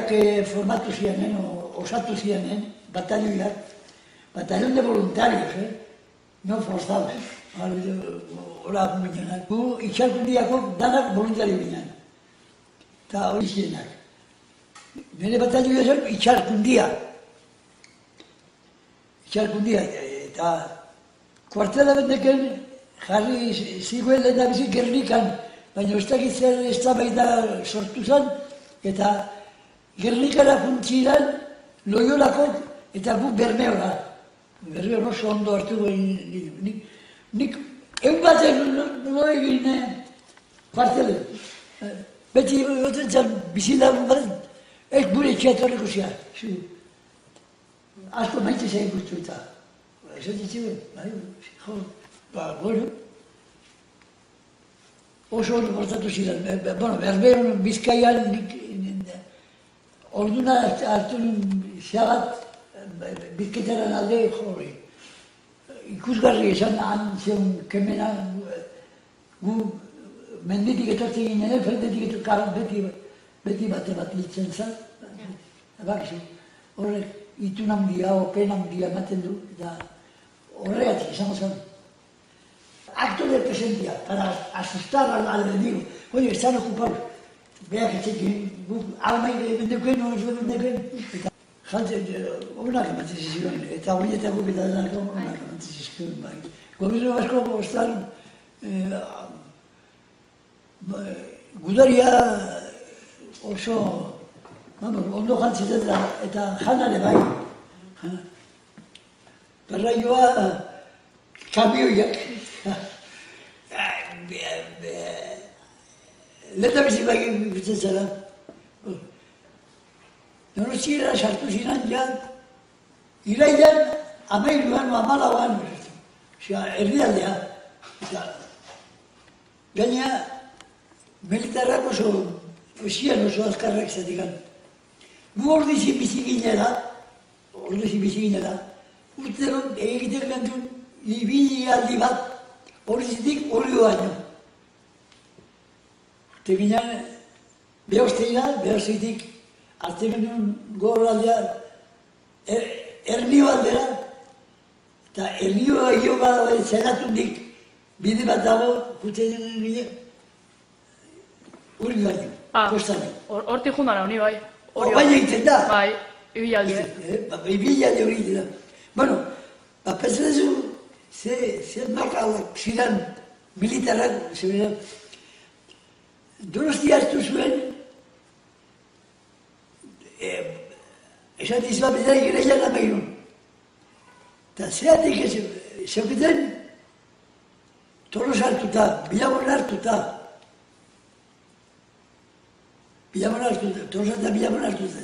batalloiak formatu ziren, osatu ziren, batalloiak, batallón de voluntarios, no forzados. Hora ginen, gu itxalkundiako danak voluntario ginen. Eta hori zirenak. Nire batalloia zen itxalkundia. Itxalkundia, eta kuartela bendeken jarri ziguen lehendabizi Gernikan, baina ez dakit zer eztabaida sortu zen, eta Gernikara funtziran Loiolakok eta gu Bermeora. Bermeora oso ondo hartu guen nik egun batzen no egin kuartelen. Beti oten zen bizilagun bat, ez gure etxeatorreko zia. Asko maite zain guztu eta. Esaten ziren, bueno, oso hori bortatu ziren. Bermeon Bizkaian orduna hartu nuen zeagat Bizkaitaren alde hori. Ikusgarri esan han zeun kemena, gu mendetik etortzen ginen, frentetik etortzen beti bate bat litzen zen. Horrek itun handia, open handia ematen du, eta horregatik izango zen. Acto de presencia, para asustar al enemigo. Oye, están ocupados. Vea que guk almaik bendekuen, hori bendekuen. Honak ematen zizioen, eta horietako eta denako honak ematen zizioen. Gobierno Basko estan gudaria oso ondo jantziten da, eta janare bai. Garraioa kamioiak. Leheta bizipak bitzen zara. Donostiara sartu ziren ja, irailan, 13an o 14an, erdialdea. Gaina, militarrak oso azkarrak zatik. Gu ordizin bizi ginela, urteron egiten gantun, ibili aldi bat, ordizitik olio baino. Urte ginen, behozteitik, arte genuen gorraldea, ernio aldera, eta ernioa hio gara zeratundik, bide bat dago, jutzen ginen, hori baino, kostane. Hortik jundara, honi bai. Baina egiten da. Bai, ibilalde. Ibilalde hori egiten da. Bueno, pentsatzen zer markalak ziren militarrak, Donostia hartu zuen, esan izan bedera irailan 13. Eta zeatik zeuketen, Toros hartuta, Bilabon hartuta. Toros eta Bilabon hartuta.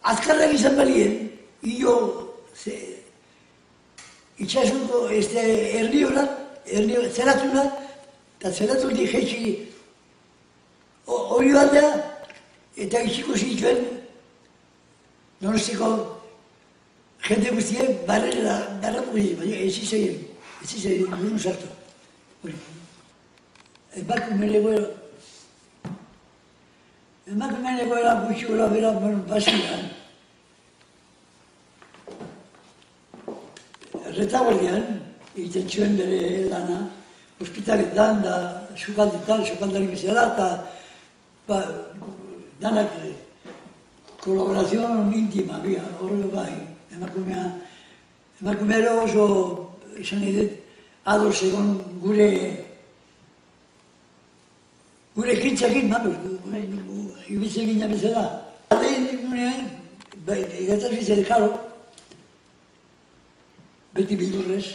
Azkarrak izan balien, itxasuko zeratuna, eta zeratutik jetxi hori aldea, eta itxiko zituen Donostiko jende guztien barrapu ginen, baina ez izan, nuen sartu. Emakume negoela gutxi gora bera basian. Retaguardian, egiten zuen bere lana, ospitaletan da, sukaldari bezala, eta danak kolaborazioan intima, horrela bai, emakumea oso, esan edet, ados egon gure ekintzakin, ibitzen gina bezala. Lehen digunean, egatzen bizen, karo, beti bildurrez,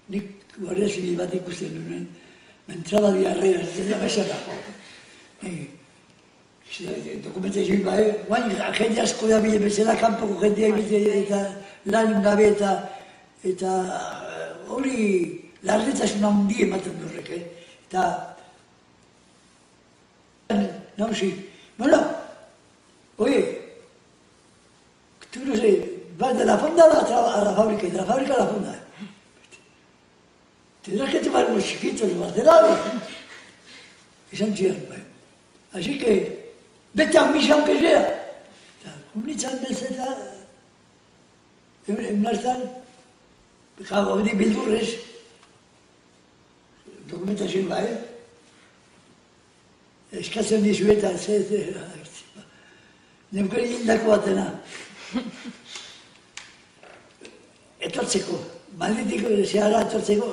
nik guardia zibil bat ikusten duen, mentraba diarrea, ez da bezala. Dokumentazioin bai, guain jende asko da bile bezala, kanpoko jendeak eta lan gabe eta hori larretasun handi ematen durrek, eta nauzi, bueno, oye, tú no sé, vas de la fonda a la fábrica, y de la fábrica a la fonda. Tendrás que tomar unos chiquitos, más de lado. Y son chidos, así que Betan misan bezea. Unitzan bezala, egunartan, hori bildurrez, dokumentazio bai, eskatzen dizu eta neukeri hildako batena. Etortzeko, Madridiko zehara etortzeko,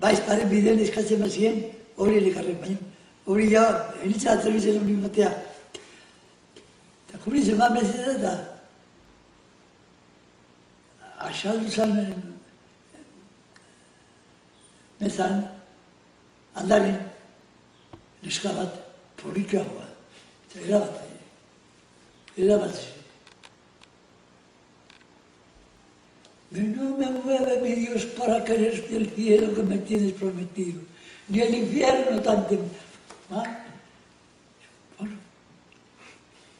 baiz pare bidean eskatzen bazien, hori elekarren baino. Hori ja, enitzen atrebitzen hori batea. Eta kuritzen bat bezala eta asaldu zen mezan, aldaren, neska bat, polikagoa, eta erabat. No me mueve mi Dios para quererte el cielo que me tienes prometido, ni el infierno tanto.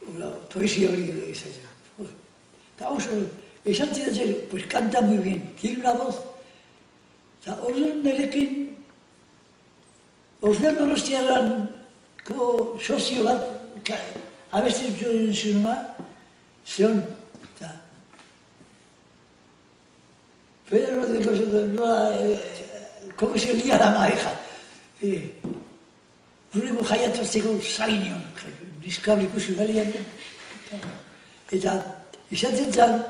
Bueno, poesía hori izan. Eta oso, esan zidatzen, pues canta muy bien, tiene una voz. Eta orduan nerekin, orduan Donostiarrako sozio bat, abesten zuen zeon, eta Pedro como se lía la mareja. Urreko jaiatortzeko zainion, diskabli ikusi galian. Eta izaten zen,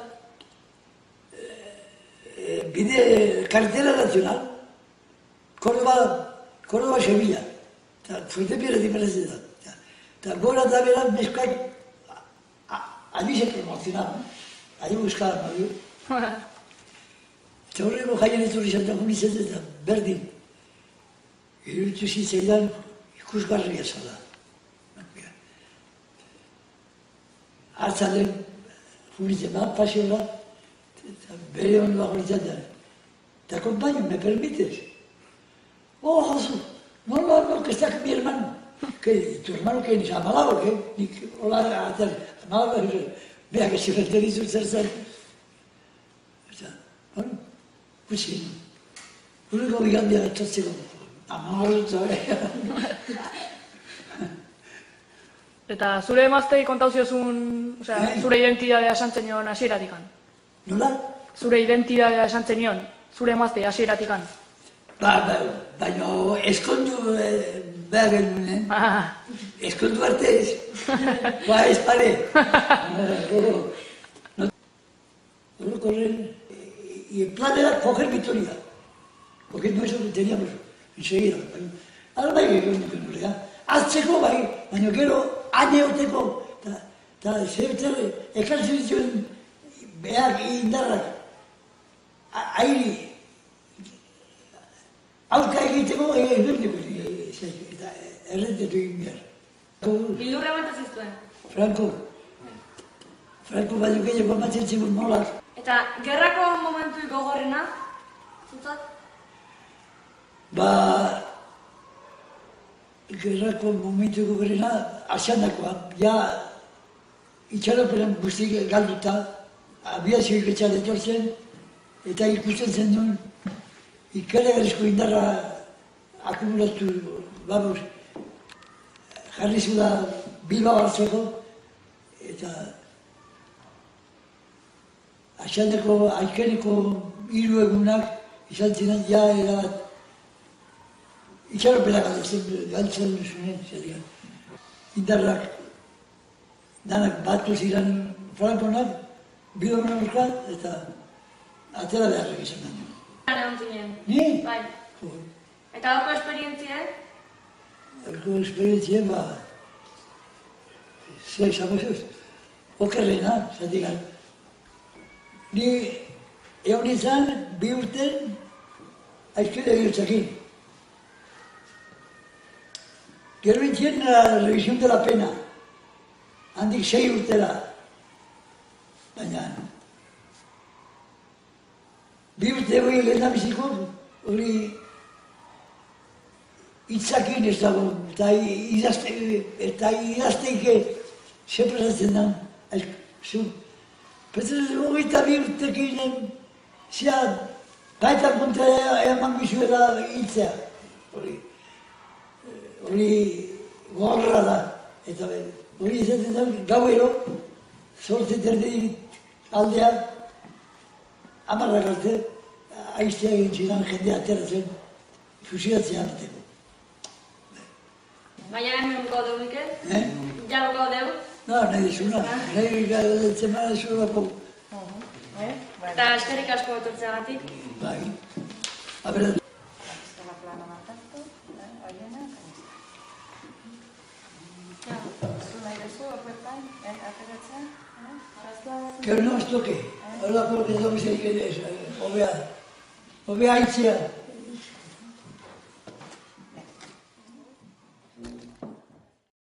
bide carretera nacional, Córdoba-Sevilla. Eta Fuentepierre diferentzia da. Eta gora eta bera mezkoak, allí se promocionaban, allí buscaban, ¿no? Eta horreko jaien etorri zantakun izaten eta berdin. Iruditu zitzaidan ikusgarria zala. Hartzaren juritzen bat, pasioa, bere hon bago izaten. Te acompaño, ¿me permites? Oh, Josu, no, que está mi hermano. ¿Qué? ¿Tu hermano qué? ¿Ni Amalao o qué? Hola, Amalao, vea que si reterizo el ser. Bueno, pues sí. Urreko bigandia etortzeko. Amalao, Eta zure emaztei kontau ziozun, zure identidadea esan zenion hasieratikan? Nola? Zure identidadea esan zenion, zure emaztei hasieratikan? Baina eskondu behar genuen, eskondu arte ez. Ez pare. Luego correr, y el plan era coger Vitoria, porque no eso que teníamos enseguida. Ahora bai que nos da. Azteko bai, baina gero aneoteko, eta zertzere, ekartzen dituen behar indarrak, airi, aurka egiteko egiteko, eta errentetu egin behar. Bildurra bat aziztuen? Franco baino gehiago ematen zigun molak. Eta gerrako momentu gogorrena, zutzat? Gerrako momentu gogorrena, asiandakoa, ja itxaroperan guztik galduta, abiazioik etxar etortzen, eta ikusten zen duen, ikaragarrizko indarra akumulatu, vamos, jarri zula Bilbao hartzeko, eta asiandako aikeneko 3 egunak izan ziren, ja erabat, itxaropera galtzen duzunen, zerrian. Indarrak, danak batu ziren Frankonak, Bilbao urkan, eta atera beharrak izan da. Egon zinen? Ni? Bai. Eta horko esperientzien? Horko esperientzien, zer esango zeuz, okerrena, zatik. Ni egon izan 2 urten aizkide bihurtzakin. Gero nintzen la revisión de la pena, handik 6 urtera. Baina, 2 urte hori lehendabiziko, hori hitzakin ez dago, eta idazteik sepresatzen da. Petrez, 22 urtekin, zia, baita kontra eman gizuela hiltzea. Hori gogorra da, eta hori izaten da, gauero, 8:30 aldea, 10 arte, aiztea egin zidan jendea ateratzen, fusilatzea harteko. Baina hemen gaude Mikel? Ja gaude? No, nahi dizuna, nahi gaudetzen mara dizunako. Eta eskerrik asko etortzeagatik. Bai. A ver, que no os toque. Ahora porque no me sé qué es. Obvia haitzea.